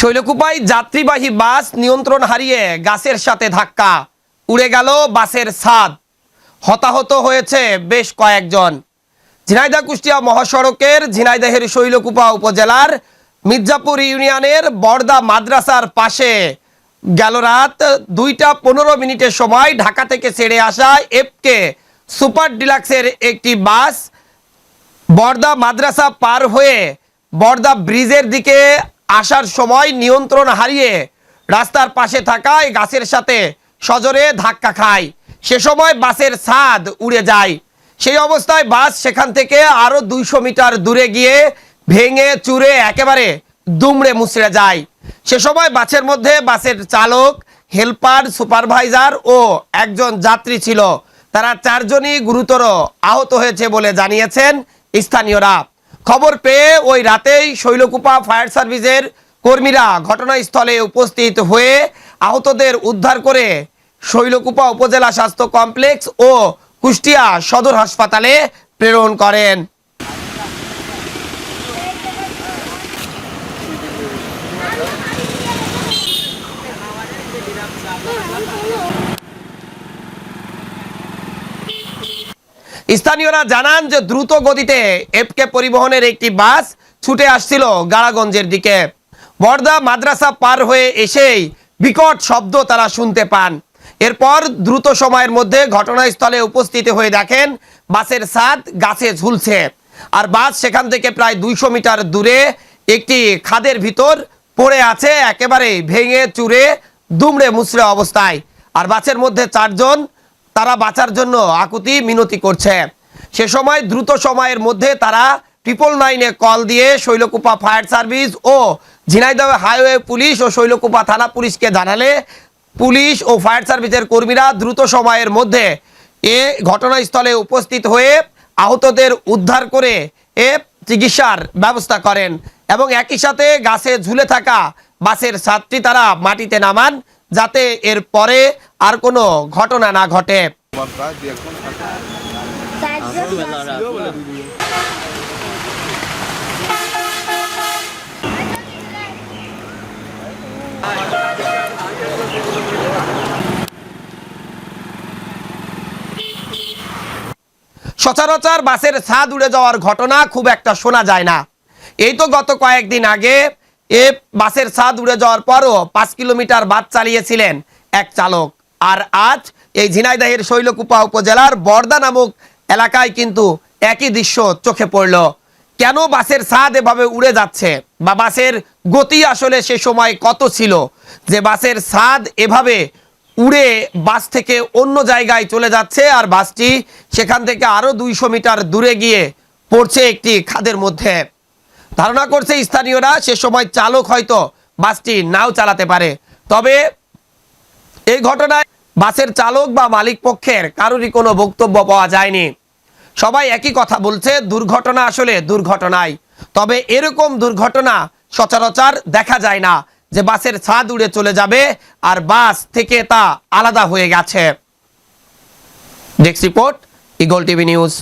শৈলকুপায় যাত্রীবাহী বাস নিয়ন্ত্রণ হারিয়ে গাছের সাথে ধাক্কা, উড়ে গেল বাসের ছাদ। হতাহত হয়েছে বেশ কয়েকজন। ঝিনাইদহ কুষ্টিয়া মহাসড়কের ঝিনাইদহের শৈলকুপা উপজেলার মির্জাপুর ইউনিয়নের বর্দা মাদ্রাসার পাশে গেল রাত 2টা 15 সময় ঢাকা থেকে ছেড়ে আসা এফকে সুপার ডিলাক্সের একটি বাস বর্দা মাদ্রাসা পার হয়ে বর্দা ব্রিজের দিকে আসার সময় নিয়ন্ত্রণ হারিয়ে রাস্তার পাশে থাকা এই গাছের সাথে সজোরে ধাক্কা খায়। সে সময় বাসের ছাদ উড়ে যায়। সেই অবস্থায় বাস সেখান থেকে আরো 200 মিটার দূরে গিয়ে ভেঙে চুরে একেবারে দুমড়ে মুচড়ে যায়। সে সময় বাসের মধ্যে বাসের চালক, হেল্পার, সুপারভাইজার ও একজন যাত্রী ছিল। তারা 4 জনই গুরুতর আহত হয়েছে বলে জানিয়েছেন স্থানীয়রা। খবর পেয়ে ওই রাতেই শৈলকুপা ফায়ার সার্ভিসের কর্মীরা ঘটনাস্থলে উপস্থিত হয়ে আহতদের উদ্ধার করে শৈলকুপা উপজেলা স্বাস্থ্য কমপ্লেক্স ও কুষ্টিয়া সদর হাসপাতালে প্রেরণ করেন। স্থানীয়রা জানান যে দ্রুত গতিতে এফকে পরিবহনের একটি বাস ছুটে আসছিল গাড়াগঞ্জের দিকে। বর্দা মাদ্রাসা পার হয়ে এসেই বিকট শব্দ তারা শুনতে পান। এরপর দ্রুত সময়ের মধ্যে ঘটনাস্থলে উপস্থিত হয়ে দেখেন বাসের ছাদ গাছে ঝুলছে, আর বাস সেখান থেকে প্রায় 200 মিটার দূরে একটি খাদের ভিতর পড়ে আছে, একেবারে ভেঙে চুরে দুমড়ে মুচড়ে অবস্থায়। আর বাসের মধ্যে 4 জন, তারা বাঁচার জন্য আকুতি মিনতি করছে। সে সময় দ্রুত সময়ের মধ্যে তারা 999-এ কল দিয়ে শৈলকুপা ফায়ার সার্ভিস ও ঝিনাইদহ হাইওয়ে পুলিশ ও শৈলকুপা থানা পুলিশকে জানালে পুলিশ ও ফায়ার সার্ভিসের কর্মীরা দ্রুত সময়ের মধ্যে এ ঘটনাস্থলে উপস্থিত হয়ে আহতদের উদ্ধার করে চিকিৎসার ব্যবস্থা করেন এবং একই সাথে গাছে ঝুলে থাকা বাসের ছাদটি তারা মাটিতে নামান, যাতে এর পরে আর কোনো ঘটনা না ঘটে। সচরাচর বাসের ছাদ উড়ে যাওয়ার ঘটনা খুব একটা শোনা যায় না। এই তো গত কয়েকদিন আগে বাসের ছাদ উড়ে যাওয়ার পরও 5 কিলোমিটার বাস চালিয়েছিলেন এক চালক। আর আজ এই ঝিনাইদহের শৈলকুপা উপজেলার বর্দা নামক এলাকায় কিন্তু একই দৃশ্য চোখে পড়ল। কেন বাসের ছাদ এভাবে উড়ে যাচ্ছে, বা বাসের গতি আসলে সে সময় কত ছিল যে বাসের ছাদ এভাবে উড়ে বাস থেকে অন্য জায়গায় চলে যাচ্ছে, আর বাসটি সেখান থেকে আরো 200 মিটার দূরে গিয়ে পড়ছে একটি খাদের মধ্যে। ধারণা করছে স্থানীয়রা সে সময় চালক হয়তো বাসটি নাও চালাতে পারে। তবে এই ঘটনায় বাসের চালক বা মালিক পক্ষের কারোরই কোনো বক্তব্য পাওয়া যায়নি। সবাই একই কথা বলছে, দুর্ঘটনা আসলে দুর্ঘটনাই। তবে এরকম দুর্ঘটনা সচরাচর দেখা যায় না যে বাসের ছাদ উড়ে চলে যাবে আর বাস থেকে তা আলাদা হয়ে গেছে। Desk report, eagle TV news.